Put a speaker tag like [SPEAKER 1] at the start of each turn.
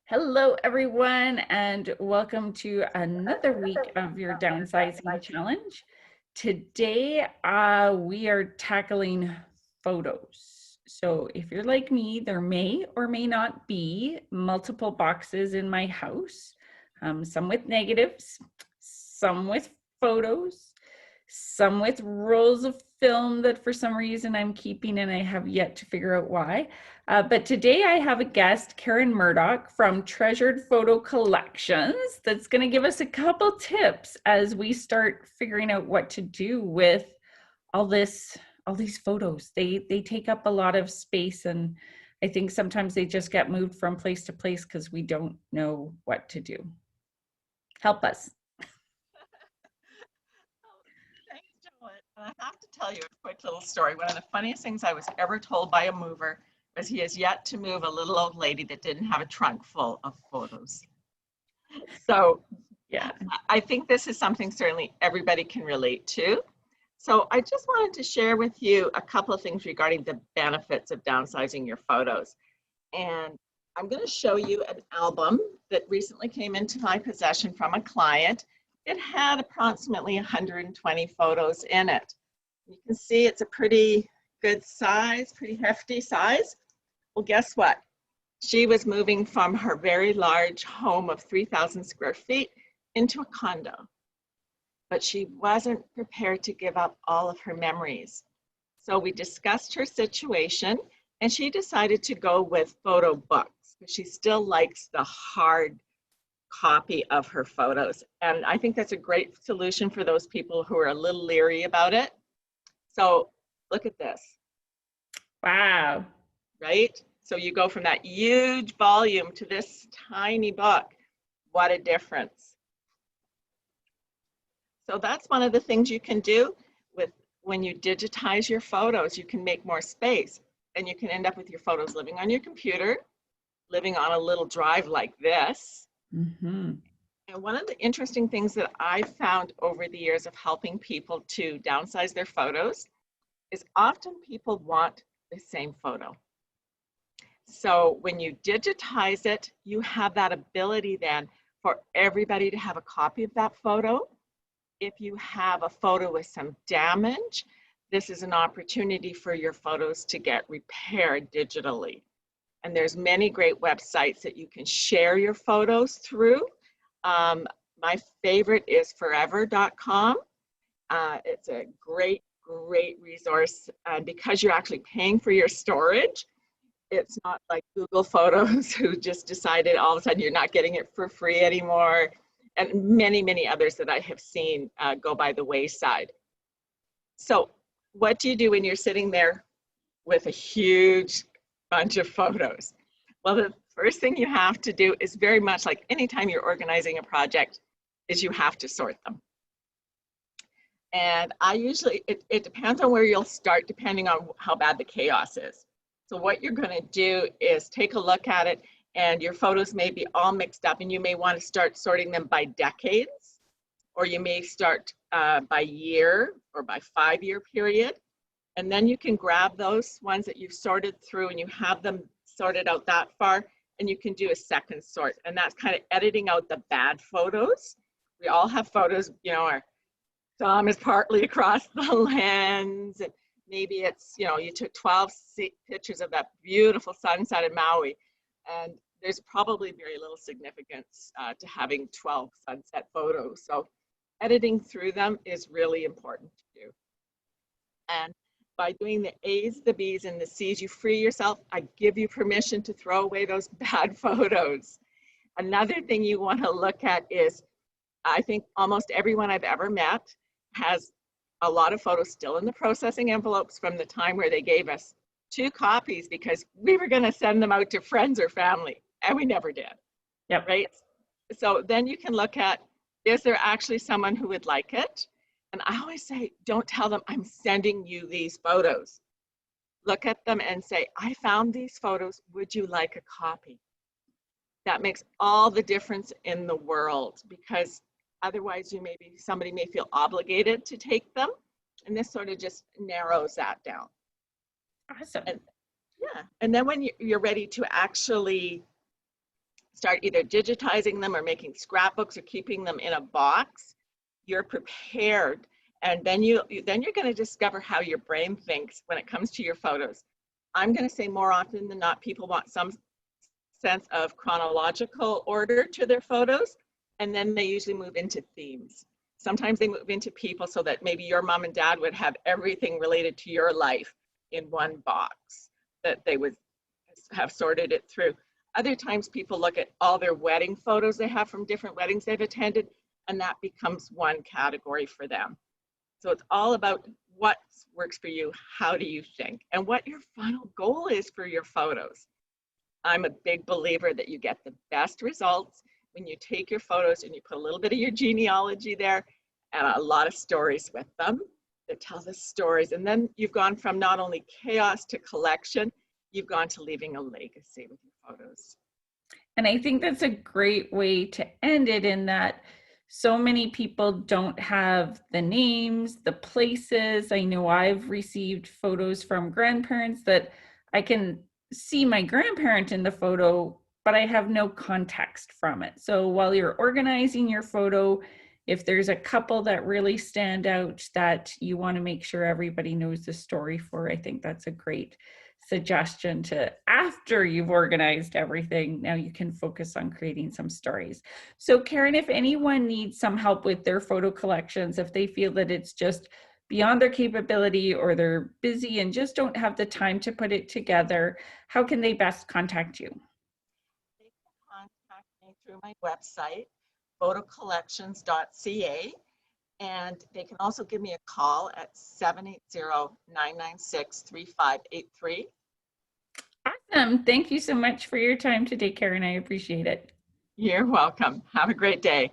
[SPEAKER 1] Hello, everyone, and welcome to another week of your downsizing challenge. Today, we are tackling photos. So, if you're like me, there may or may not be multiple boxes in my house, some with negatives, some with photos, some with rolls of film that for some reason I'm keeping and I have yet to figure out why. But today I have a guest, Karen Murdoch from Treasured Photo Collections, that's going to give us a couple tips as we start figuring out what to do with all these photos. They take up a lot of space, and I think sometimes they just get moved from place to place because we don't know what to do. Help us.
[SPEAKER 2] Thanks, Jolyn. And I have to tell you a quick little story. One of the funniest things I was ever told by a mover was he has yet to move a little old lady that didn't have a trunk full of photos. So
[SPEAKER 1] Yeah.
[SPEAKER 2] I think this is something certainly everybody can relate to. So I just wanted to share with you a couple of things regarding the benefits of downsizing your photos. And I'm going to show you an album that recently came into my possession from a client. It had approximately 120 photos in it. You can see it's a pretty good size, pretty hefty size. Well, guess what? She was moving from her very large home of 3,000 square feet into a condo, but she wasn't prepared to give up all of her memories. So we discussed her situation, and she decided to go with photo books, but she still likes the hard copy of her photos. And I think that's a great solution for those people who are a little leery about it. So look at this.
[SPEAKER 1] Wow.
[SPEAKER 2] Right? So you go from that huge volume to this tiny book. What a difference. So that's one of the things you can do with when you digitize your photos. You can make more space, and you can end up with your photos living on your computer, living on a little drive like this.
[SPEAKER 1] Mm-hmm.
[SPEAKER 2] And one of the interesting things that I found over the years of helping people to downsize their photos is often people want the same photo. So when you digitize it, you have that ability then for everybody to have a copy of that photo. If you have a photo with some damage, this is an opportunity for your photos to get repaired digitally. And there's many great websites that you can share your photos through. My favorite is forever.com. It's a great resource. And because you're actually paying for your storage, it's not like Google Photos who just decided all of a sudden you're not getting it for free anymore. And many others that I have seen go by the wayside. So what do you do when you're sitting there with a huge bunch of photos? Well, the first thing you have to do is very much like anytime you're organizing a project is you have to sort them. And I usually, it depends on where you'll start depending on how bad the chaos is. So what you're going to do is take a look at it, and your photos may be all mixed up, and you may want to start sorting them by decades, or you may start by year or by 5-year period. And then you can grab those ones that you've sorted through and you have them sorted out that far, and you can do a second sort. And that's kind of editing out the bad photos. We all have photos, you know, our thumb is partly across the lens, and maybe it's, you know, you took 12 pictures of that beautiful sunset in Maui, and there's probably very little significance to having 12 sunset photos. So editing through them is really important to do. And by doing the A's, the B's, and the C's, you free yourself. I give you permission to throw away those bad photos. Another thing you want to look at is, I think almost everyone I've ever met has a lot of photos still in the processing envelopes from the time where they gave us 2 copies because we were going to send them out to friends or family, and we never did.
[SPEAKER 1] Yep.
[SPEAKER 2] Right? So then you can look at, is there actually someone who would like it? And I always say, don't tell them I'm sending you these photos. Look at them and say, I found these photos. Would you like a copy? That makes all the difference in the world, because otherwise somebody may feel obligated to take them. And this sort of just narrows that down.
[SPEAKER 1] Awesome.
[SPEAKER 2] And, yeah. And then when you're ready to actually start either digitizing them or making scrapbooks or keeping them in a box, you're prepared. And then you're going to discover how your brain thinks when it comes to your photos. I'm going to say more often than not, people want some sense of chronological order to their photos, and then they usually move into themes. Sometimes they move into people so that maybe your mom and dad would have everything related to your life in one box, that they would have sorted it through. Other times people look at all their wedding photos they have from different weddings they've attended, and that becomes one category for them. So it's all about what works for you, how do you think, and what your final goal is for your photos. I'm a big believer that you get the best results when you take your photos and you put a little bit of your genealogy there and a lot of stories with them that tells us stories. And then you've gone from not only chaos to collection, you've gone to leaving a legacy with your photos.
[SPEAKER 1] And I think that's a great way to end it, in that so many people don't have the names, the places. I know I've received photos from grandparents that I can see my grandparent in the photo, but I have no context from it. So while you're organizing your photo, if there's a couple that really stand out that you want to make sure everybody knows the story for, I think that's a great suggestion. To, after you've organized everything, now you can focus on creating some stories. So Karen, if anyone needs some help with their photo collections, if they feel that it's just beyond their capability, or they're busy and just don't have the time to put it together, how can they best contact you?
[SPEAKER 2] They can contact me through my website, photocollections.ca. And they can also give me a call at 780-996-3583.
[SPEAKER 1] Awesome. Thank you so much for your time today, Karen. I appreciate it.
[SPEAKER 2] You're welcome. Have a great day.